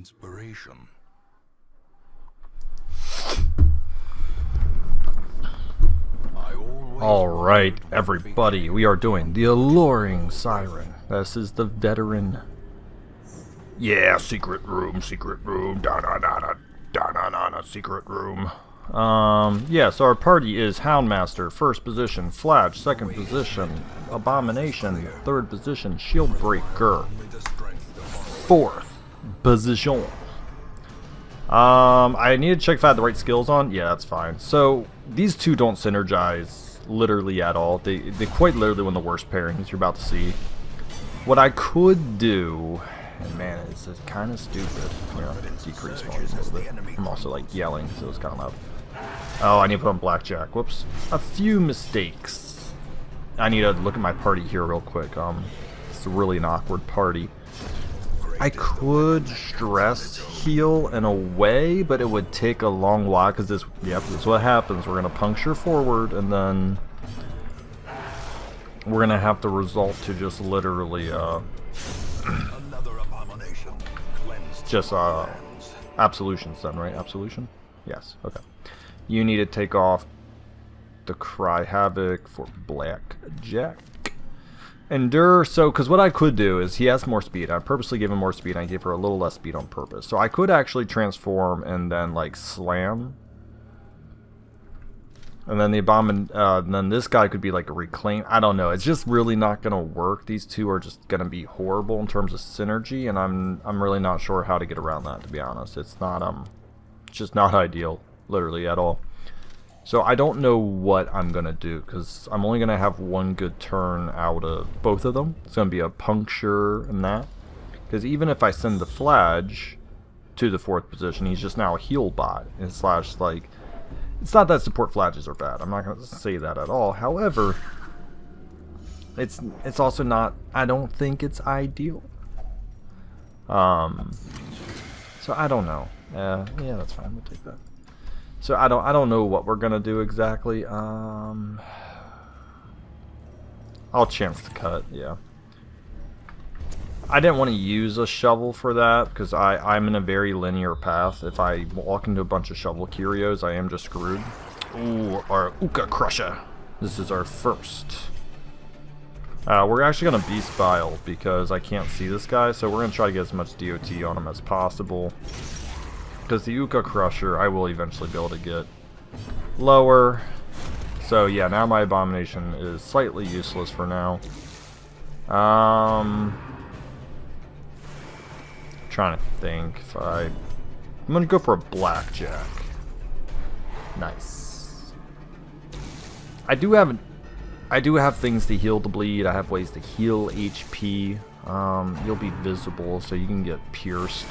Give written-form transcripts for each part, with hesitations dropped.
inspiration. Alright, everybody, we are doing the alluring Siren. This is the veteran. Yeah, secret room, da-na-na-na, secret room. Yeah, so our party is Houndmaster, first position, Flash, second position, Abomination, third position, Shieldbreaker, fourth position. I need to check if I had the right skills on. Yeah, that's fine. So, these two don't synergize literally at all. They quite literally one of the worst pairings you're about to see. What I could do, and man, it's kind of stupid. You know, decrease volume a little bit. I'm also like yelling, so it's kind of loud. Oh, I need to put on blackjack. Whoops. A few mistakes. I need to look at my party here real quick. It's really an awkward party. I could stress heal in a way, but it would take a long while because this is what happens. We're gonna puncture forward, and then we're gonna have to resort to just literally just absolutions then, right? Absolution? Yes. Okay. You need to take off the Cry Havoc for blackjack. Endure, so, because what I could do is he has more speed. I purposely gave him more speed. I gave her a little less speed on purpose. So I could actually transform and then, like, slam. And then then this guy could be like a reclaim. I don't know. It's just really not going to work. These two are just going to be horrible in terms of synergy. And I'm really not sure how to get around that, to be honest. It's not, it's just not ideal, literally, at all. So I don't know what I'm going to do, because I'm only going to have one good turn out of both of them. It's going to be a puncture and that. Because even if I send the Flash to the fourth position, he's just now a heal bot. And Slash, like, it's not that support Flashes are bad. I'm not going to say that at all. However, it's also not, I don't think it's ideal. So I don't know. Yeah, that's fine. We'll take that. So I don't know what we're gonna do exactly. I'll chance the cut, yeah. I didn't want to use a shovel for that because I'm in a very linear path. If I walk into a bunch of shovel curios, I am just screwed. Ooh, our Uka Crusher. This is our first. We're actually gonna Beast Bile because I can't see this guy, so we're gonna try to get as much DOT on him as possible. Because the Uka Crusher, I will eventually be able to get lower. So yeah, now my Abomination is slightly useless for now. Trying to think if I'm gonna go for a blackjack. Nice. I do have things to heal the bleed. I have ways to heal HP. You'll be visible, so you can get pierced.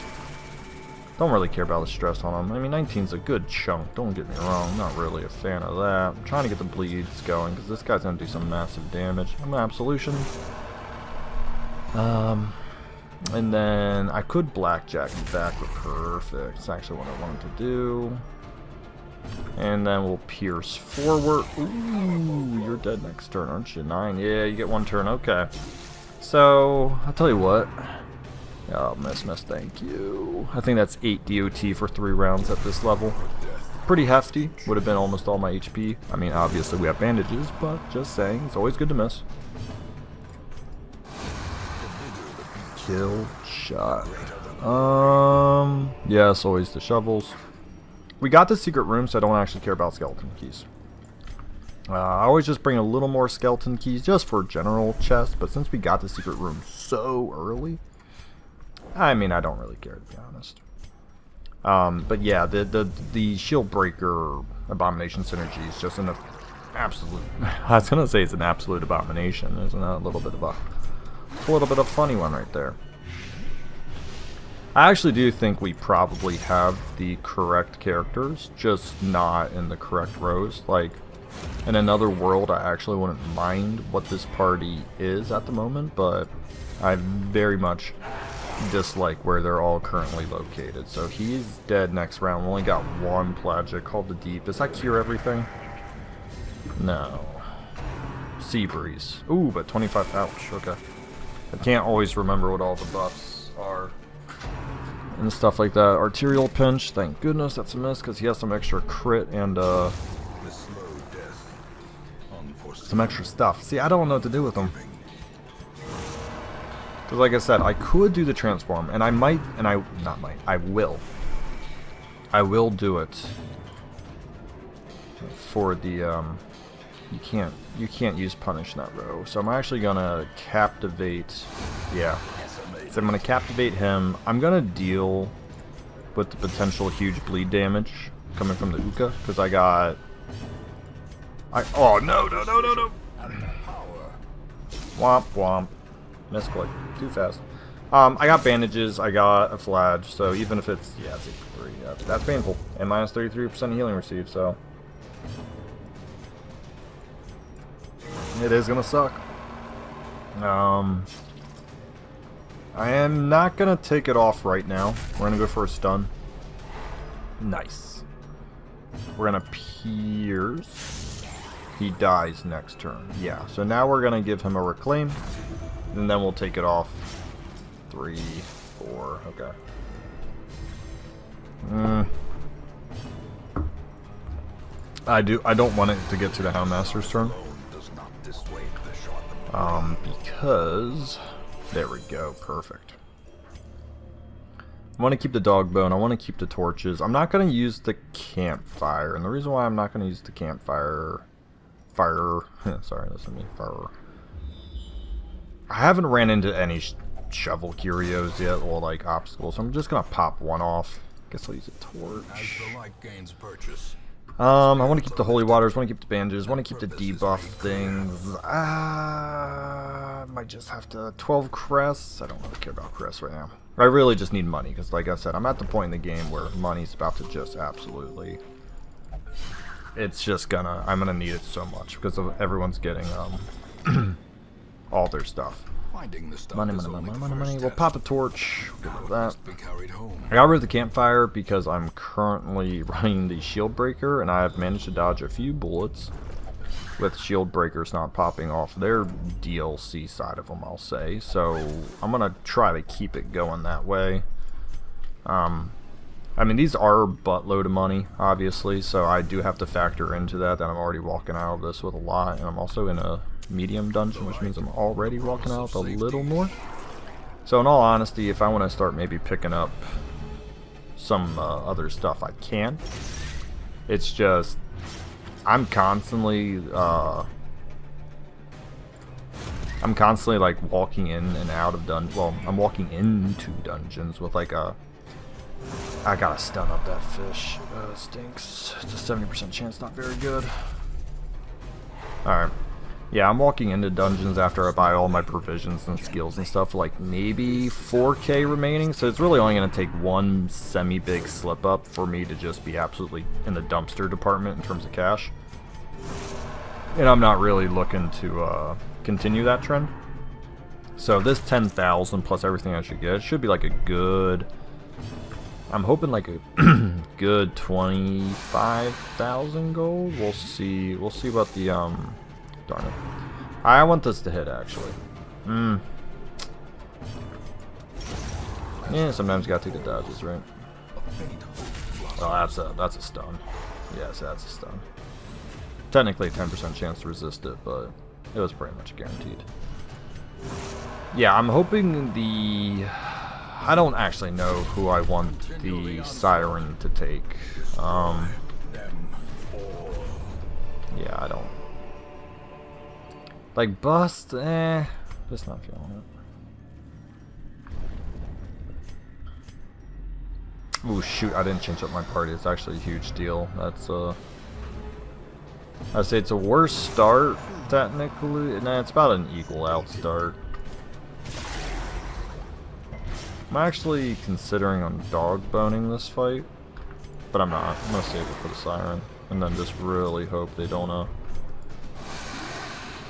Don't really care about the stress on him. I mean, 19's a good chunk, don't get me wrong. I'm not really a fan of that. I'm trying to get the bleeds going, because this guy's going to do some massive damage. I'm an Absolution. And then I could blackjack him back with perfect. It's actually what I wanted to do. And then we'll pierce forward. Ooh, you're dead next turn, aren't you? 9. Yeah, you get one turn. Okay. So, I'll tell you what. Oh, miss, thank you. I think that's 8 DOT for 3 rounds at this level. Pretty hefty. Would have been almost all my HP. I mean, obviously we have bandages, but just saying, it's always good to miss. Kill shot. Yeah, it's always the shovels. We got the secret room, so I don't actually care about skeleton keys. I always just bring a little more skeleton keys just for general chests, but since we got the secret room so early, I mean, I don't really care, to be honest. But yeah, the shield breaker abomination synergy is just an absolute. I was gonna say it's an absolute abomination. Isn't that a little bit of a funny one right there? I actually do think we probably have the correct characters, just not in the correct rows. Like, in another world, I actually wouldn't mind what this party is at the moment, but I very much dislike where they're all currently located. So he's dead next round. We only got one Plagic called the Deep. Does that cure everything? No. Sea Breeze. Ooh, but 25. Ouch. Okay. I can't always remember what all the buffs are. and stuff like that. Arterial pinch, thank goodness that's a miss because he has some extra crit and some extra stuff. See, I don't know what to do with him. Because like I said, I could do the transform, and I might, and I, not might, I will. I will do it for the, you can't use punish in that row. So I'm actually gonna captivate, yeah. So I'm gonna captivate him. I'm gonna deal with the potential huge bleed damage coming from the Uka, because I got, oh no, no, no, no, no. Womp, womp. Misclick. Too fast. I got bandages, I got a flag, so even if it's, yeah, it's 3, yeah, that's painful. And minus 33% healing received, so it is gonna suck. I am not gonna take it off right now. We're gonna go for a stun. Nice. We're gonna pierce. He dies next turn. Yeah, so now we're gonna give him a reclaim. And then we'll take it off. 3, 4, okay. I don't want it to get to the Houndmaster's turn. Because there we go, perfect. I want to keep the dog bone, I want to keep the torches. I'm not gonna use the campfire, and the reason why I'm not gonna use the campfire sorry, listen to me, fire. I haven't ran into any shovel curios yet, or like obstacles, so I'm just gonna pop one off. Guess I'll use a torch. I want to keep the holy waters, want to keep the bandages, want to keep the debuff things. I might just have to 12 crests. I don't really care about crests right now. I really just need money, because like I said, I'm at the point in the game where money's about to just absolutely, it's just gonna, I'm gonna need it so much because of everyone's getting all their stuff. Money, money, money, money, money, money. We'll pop a torch. Get rid of that. I got rid of the campfire because I'm currently running the shield breaker, and I have managed to dodge a few bullets with shield breakers not popping off their DLC side of them, I'll say. So I'm gonna try to keep it going that way. I mean, these are a buttload of money, obviously, so I do have to factor into that I'm already walking out of this with a lot, and I'm also in a medium dungeon, which means I'm already walking out with a little more. So in all honesty, if I want to start maybe picking up some other stuff, I can. It's just, I'm constantly like walking in and out of dungeons. Well, I'm walking into dungeons with like a, I gotta stun up that fish. It stinks. It's a 70% chance, not very good. Alright. Yeah, I'm walking into dungeons after I buy all my provisions and skills and stuff, like maybe 4k remaining, so it's really only going to take one semi-big slip-up for me to just be absolutely in the dumpster department in terms of cash. And I'm not really looking to continue that trend. So this 10,000 plus everything I should get should be like a good, I'm hoping like a good 25,000 gold. We'll see what the darn it. I want this to hit, actually. Yeah, sometimes you gotta take the dodges, right? Oh, that's a stun. Yes, that's a stun. Technically a 10% chance to resist it, but it was pretty much guaranteed. Yeah, I'm hoping the, I don't actually know who I want the Siren to take. Yeah, I don't. Like bust, just not feeling it. Ooh, shoot, I didn't change up my party. It's actually a huge deal. That's I'd say it's a worse start, technically. Nah, it's about an equal out start. I'm actually considering on dog boning this fight, but I'm not. I'm gonna save it for the Siren, and then just really hope they don't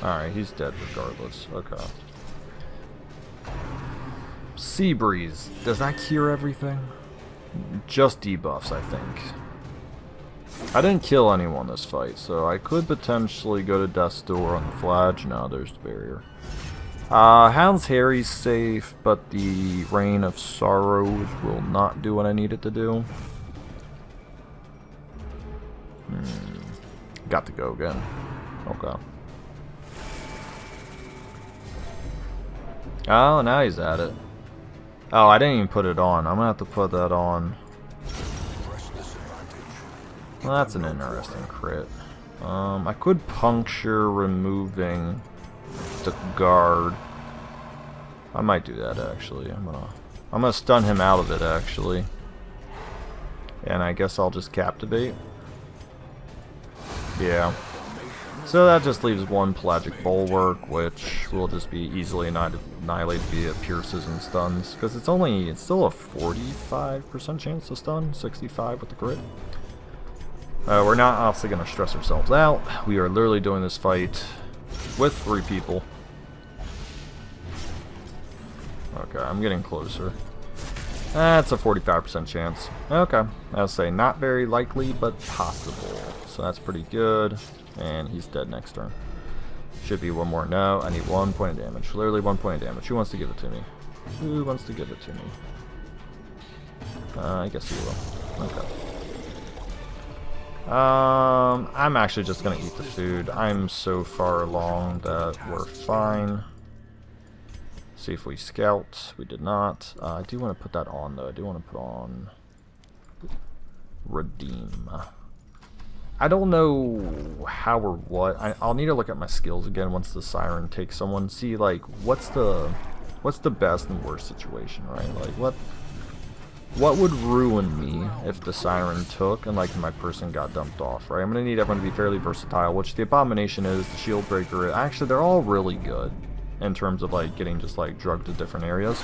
Alright, he's dead regardless. Okay. Sea Breeze. Does that cure everything? Just debuffs, I think. I didn't kill anyone this fight, so I could potentially go to Death's Door on the Fladge. No, there's the barrier. Hound's Harry's safe, but the Rain of Sorrows will not do what I need it to do. Got to go again. Okay. Oh, now he's at it. Oh, I didn't even put it on. I'm gonna have to put that on. Well, that's an interesting crit. I could puncture removing the guard. I might do that actually. I'm gonna stun him out of it actually. And I guess I'll just captivate. Yeah. So that just leaves one pelagic bulwark, which will just be easily annihilated via pierces and stuns. Because it's still a 45% chance to stun, 65 with the crit. We're not obviously going to stress ourselves out. We are literally doing this fight with 3 people. Okay, I'm getting closer. That's a 45% chance. Okay, I'll say not very likely, but possible. So that's pretty good. And he's dead next turn. Should be one more. No, I need 1 point of damage. Literally 1 point of damage. Who wants to give it to me? Who wants to give it to me? I guess you will. Okay. I'm actually just gonna eat the food. I'm so far along that we're fine. See if we scout. We did not. I do want to put that on though. I do want to put on Redeem. I don't know how or what. I'll need to look at my skills again once the Siren takes someone. See like what's the best and worst situation, right? Like what would ruin me if the Siren took and like my person got dumped off, right? I'm gonna need everyone to be fairly versatile, which the Abomination is, the Shield Breaker. Actually, they're all really good in terms of like getting just like drugged to different areas.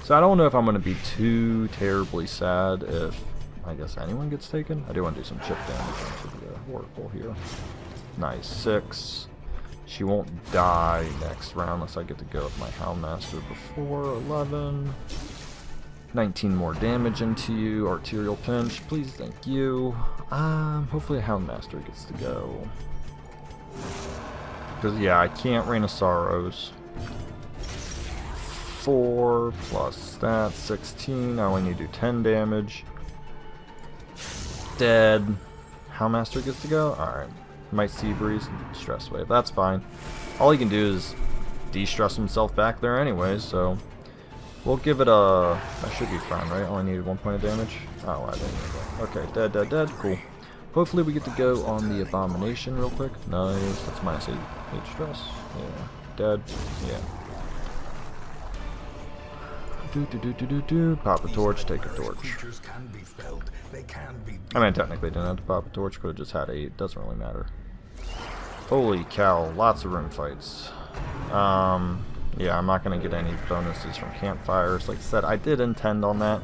So I don't know if I'm gonna be too terribly sad if I guess anyone gets taken. I do want to do some chip damage into the Oracle here. Nice. 6. She won't die next round unless I get to go with my Houndmaster before. 11. 19 more damage into you. Arterial Pinch. Please, thank you. Hopefully a Houndmaster gets to go. Because, yeah, I can't Rain of Sorrows. 4 plus that. 16. I only need to do 10 damage. Dead. Houndmaster gets to go? Alright. Might Sea Breeze, Stress Wave. That's fine. All he can do is de-stress himself back there anyway, so we'll give it a... That should be fine, right? Only needed 1 point of damage. Oh, I didn't need that. Okay, dead, dead, dead. Cool. Hopefully we get to go on the Abomination real quick. Nice. That's minus 8 stress. Yeah. Dead. Yeah. Pop a torch, take a torch. I mean, technically didn't have to pop a torch, could have just had 8. Doesn't really matter. Holy cow, lots of room fights. Yeah, I'm not going to get any bonuses from campfires. Like I said, I did intend on that.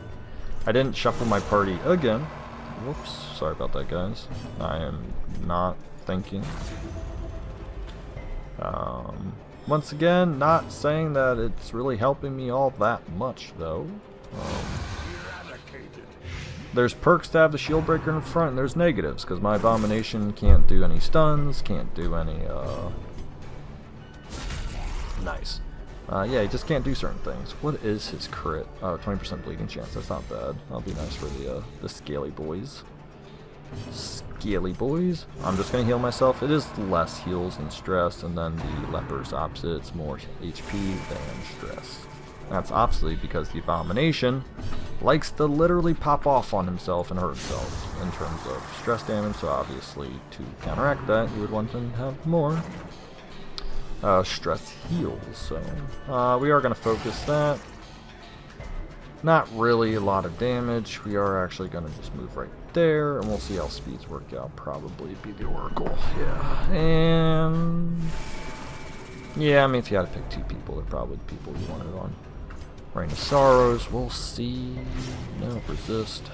I didn't shuffle my party again. Whoops, sorry about that, guys. I am not thinking. Once again, not saying that it's really helping me all that much, though. There's perks to have the Shield Breaker in front, and there's negatives, because my Abomination can't do any stuns, can't do any, Nice. Yeah, he just can't do certain things. What is his crit? Oh, 20% bleeding chance. That's not bad. That'll be nice for the Scaly Boys. Scaly Boys. I'm just gonna heal myself. It is less heals than stress, and then the Leper's opposite. It's more HP than stress. That's obviously because the Abomination likes to literally pop off on himself and hurt himself in terms of stress damage, so obviously to counteract that you would want them to have more stress heals. So we are going to focus that. Not really a lot of damage. We are actually going to just move right there, and we'll see how speeds work out. Probably be the Oracle. Yeah. And yeah, I mean, if you had to pick 2 people, they're probably the people you wanted on. Rain of Sorrows, we'll see. No, resist.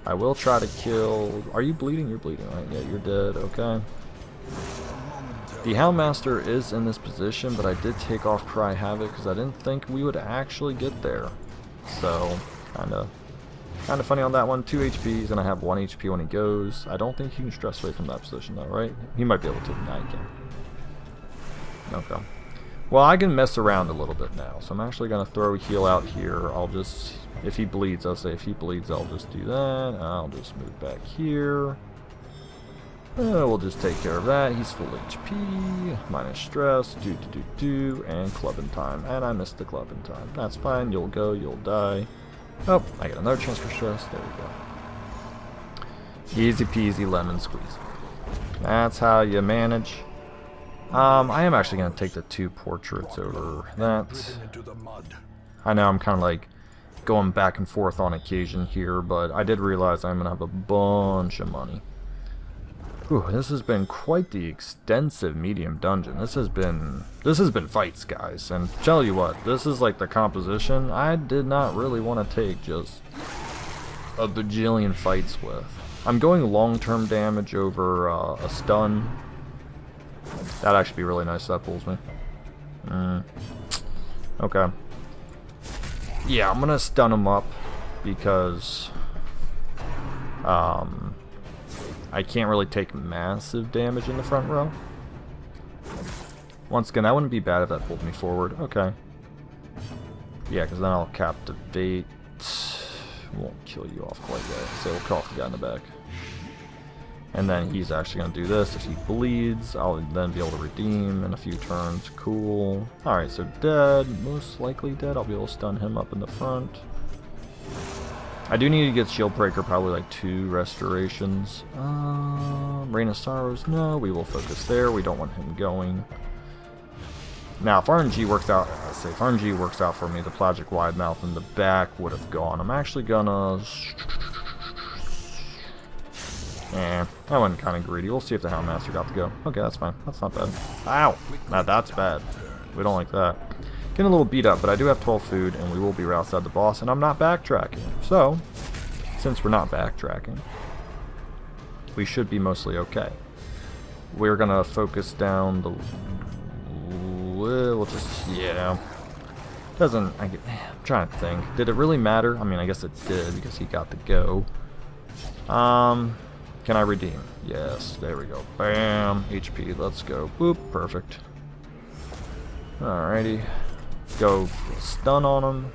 I will try to kill... Are you bleeding? You're bleeding, right? Yeah, you're dead. Okay. The Houndmaster is in this position, but I did take off Cry Havoc because I didn't think we would actually get there. So, kind of funny on that one. 2 HP, he's going to have 1 HP when he goes. I don't think he can stress away from that position though, right? He might be able to. Nah, he can. Okay. Well, I can mess around a little bit now, so I'm actually going to throw a heal out here. I'll just, if he bleeds, I'll say if he bleeds, I'll just do that. I'll just move back here. We'll just take care of that. He's full HP, minus stress, and club in time. And I missed the club in time. That's fine, you'll go, you'll die. Oh, I got another chance for stress. There we go. Easy peasy lemon squeezy. That's how you manage. I am actually going to take the 2 portraits over that. I know I'm kind of like going back and forth on occasion here, but I did realize I'm going to have a bunch of money. Whew, this has been quite the extensive medium dungeon. This has been fights, guys. And tell you what, this is like the composition I did not really want to take just a bajillion fights with. I'm going long-term damage over a stun. That'd actually be really nice if that pulls me. Okay. Yeah, I'm gonna stun him up because I can't really take massive damage in the front row. Once again, that wouldn't be bad if that pulled me forward. Okay. Yeah, because then I'll captivate. Won't kill you off quite yet. So we'll kill off the guy in the back. And then he's actually going to do this. If he bleeds, I'll then be able to redeem in a few turns. Cool. Alright, so dead. Most likely dead. I'll be able to stun him up in the front. I do need to get Shield Breaker, probably like 2 restorations. Rain of Sorrows, no. We will focus there. We don't want him going. Now, if RNG works out, if RNG works out for me, the Pelagic Wide Mouth in the back would have gone. I'm actually gonna... I went kind of greedy. We'll see if the Houndmaster got to go. Okay, that's fine. That's not bad. Ow! Now that's bad. We don't like that. Getting a little beat up, but I do have 12 food, and we will be right outside the boss, and I'm not backtracking. So, since we're not backtracking, we should be mostly okay. We're gonna focus down the... We'll just... Yeah. I'm trying to think. Did it really matter? I mean, I guess it did, because he got to go. Can I redeem? Yes, there we go. Bam! HP, let's go. Boop, perfect. Alrighty. Go stun on him.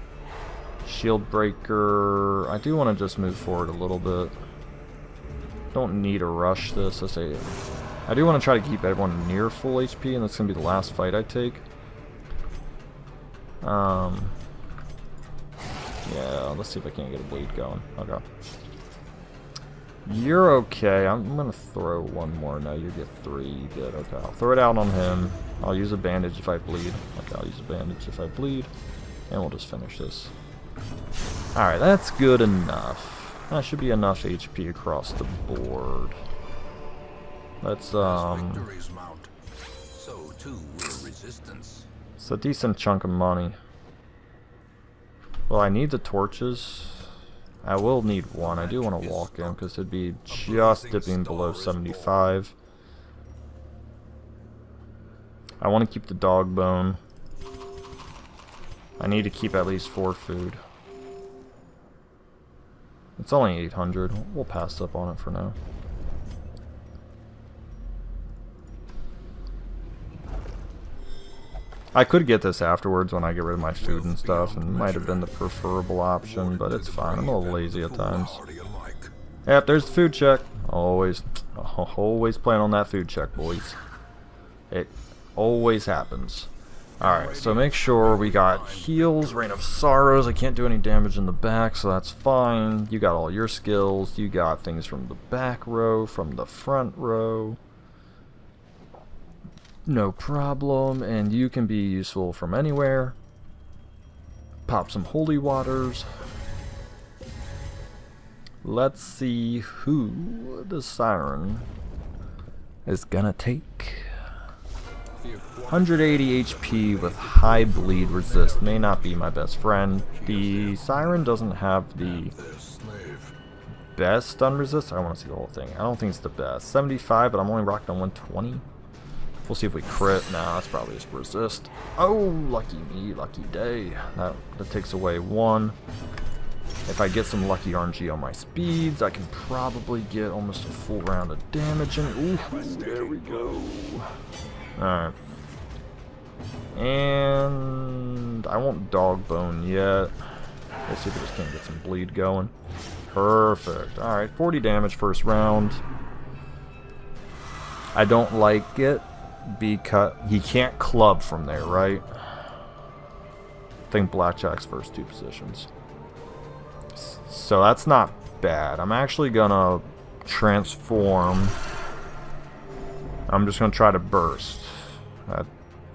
Shield Breaker. I do want to just move forward a little bit. Don't need to rush this. I do want to try to keep everyone near full HP, and that's going to be the last fight I take. Yeah, let's see if I can't get a bleed going. Okay. You're okay. I'm gonna throw one more. No, you get 3. Good. Okay, I'll throw it out on him. I'll use a bandage if I bleed. Okay, I'll use a bandage if I bleed. And we'll just finish this. Alright, that's good enough. That should be enough HP across the board. Let's, it's a decent chunk of money. Well, I need the torches. I will need 1. I do want to walk in because it'd be just dipping below 75. I want to keep the dog bone. I need to keep at least 4 food. It's only 800. We'll pass up on it for now. I could get this afterwards when I get rid of my food and stuff, and might have been the preferable option, but it's fine. I'm a little lazy at times. Yep, there's the food check. Always plan on that food check, boys. It always happens. Alright, so make sure we got heals, Rain of Sorrows. I can't do any damage in the back, so that's fine. You got all your skills. You got things from the back row, from the front row. No problem, and you can be useful from anywhere. Pop some holy waters. Let's see who the Siren is gonna take. 180 HP with high bleed resist may not be my best friend. The Siren doesn't have the best stun resist. I want to see the whole thing. I don't think it's the best. 75, but I'm only rocking on 120. We'll see if we crit. Nah, that's probably just resist. Oh, lucky me, lucky day. That takes away 1. If I get some lucky RNG on my speeds, I can probably get almost a full round of damage. And ooh, there we go. Alright. And I won't dog bone yet. Let's see if we just can't get some bleed going. Perfect. Alright, 40 damage first round. I don't like it because he can't club from there, right? I think blackjack's first 2 positions. So that's not bad. I'm actually gonna transform. I'm just gonna try to burst.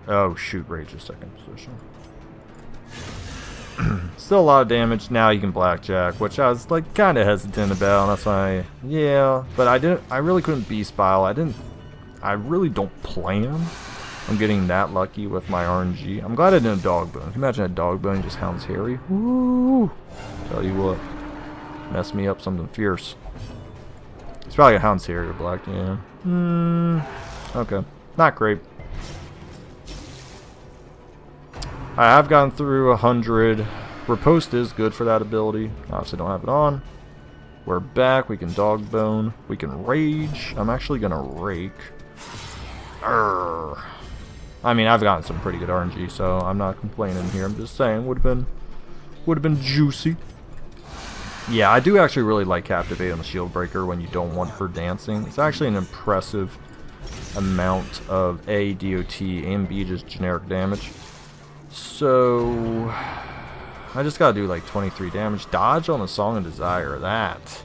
Oh shoot, rage is second position. Still a lot of damage. Now you can blackjack, which I was like kind of hesitant about. That's why, yeah. But I really couldn't beast bile. I really don't plan on getting that lucky with my RNG. I'm glad I didn't dog bone. Can you imagine a dog bone just hounds Harry? Woo! Tell you what, mess me up something fierce. It's probably a hounds Harry or black. Yeah. Okay. Not great. I have gone through 100. Riposte is good for that ability. Obviously don't have it on. We're back. We can dog bone. We can rage. I'm actually gonna rake. Arrgh. I mean, I've gotten some pretty good RNG, so I'm not complaining here. I'm just saying would have been juicy. Yeah, I do actually really like Captivate on the Shield Breaker when you don't want her dancing. It's actually an impressive amount of A, DOT, and B just generic damage. So I just gotta do like 23 damage. Dodge on the Song of Desire. That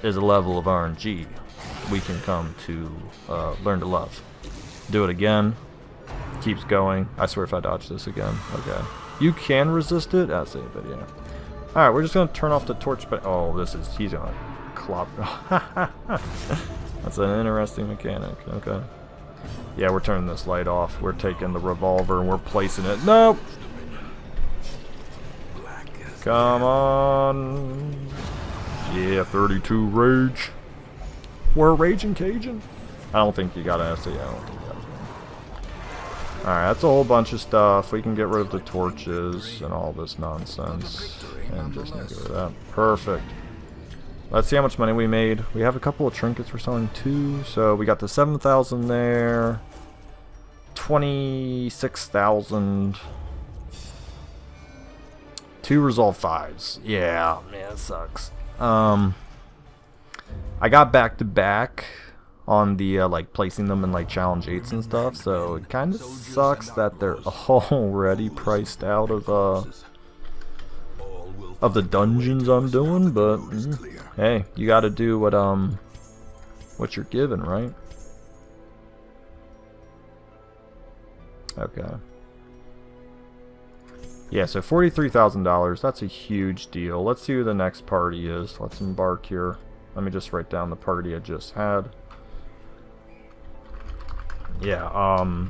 is a level of RNG we can come to learn to love. Do it again. Keeps going. I swear if I dodge this again. Okay. You can resist it? I'll save it, yeah. Alright, we're just gonna turn off the torch, but oh, he's gonna clop. That's an interesting mechanic. Okay. Yeah, we're turning this light off. We're taking the revolver and we're placing it. Nope! Come on! Yeah, 32 rage. We're raging Cajun. I don't think you gotta say. I don't think you gotta. Alright, that's a whole bunch of stuff. We can get rid of the torches and all this nonsense. And just get rid of that. Perfect. Let's see how much money we made. We have a couple of trinkets we're selling too. So we got the 7,000 there. 26,000. 2 resolve 5s. Yeah, man, it sucks. I got back to back on the like placing them in like challenge 8s and stuff, so it kind of sucks that they're already priced out of the dungeons I'm doing, but hey, you got to do what you're given, right? Okay. Yeah, so $43,000. That's a huge deal. Let's see who the next party is. Let's embark here. Let me just write down the party I just had. Yeah, I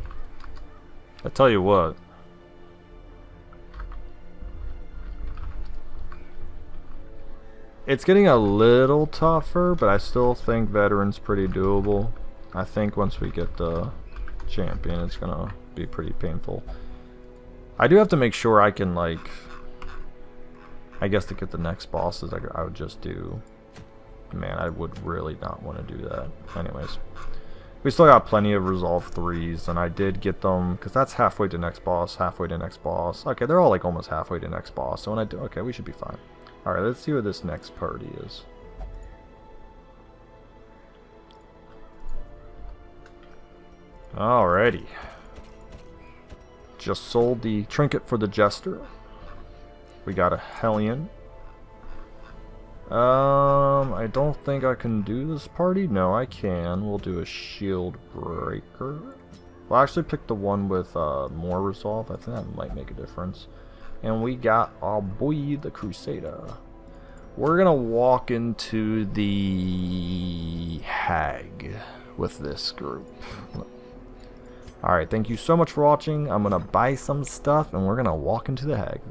tell you what. It's getting a little tougher, but I still think veteran's pretty doable. I think once we get the champion, it's gonna be pretty painful. I do have to make sure I can, like, I guess to get the next bosses, I would just do. Man, I would really not want to do that. Anyways, we still got plenty of resolve 3s, and I did get them because that's halfway to next boss, halfway to next boss. Okay, they're all like almost halfway to next boss. So when I do, okay, we should be fine. All right, let's see what this next party is. Alrighty. Just sold the trinket for the jester. We got a Hellion. I don't think I can do this party. No, I can. We'll do a shield breaker. We'll actually pick the one with more resolve. I think that might make a difference. And we got our boy, the Crusader. We're gonna walk into the Hag with this group. Alright, thank you so much for watching. I'm gonna buy some stuff and we're gonna walk into the Hag.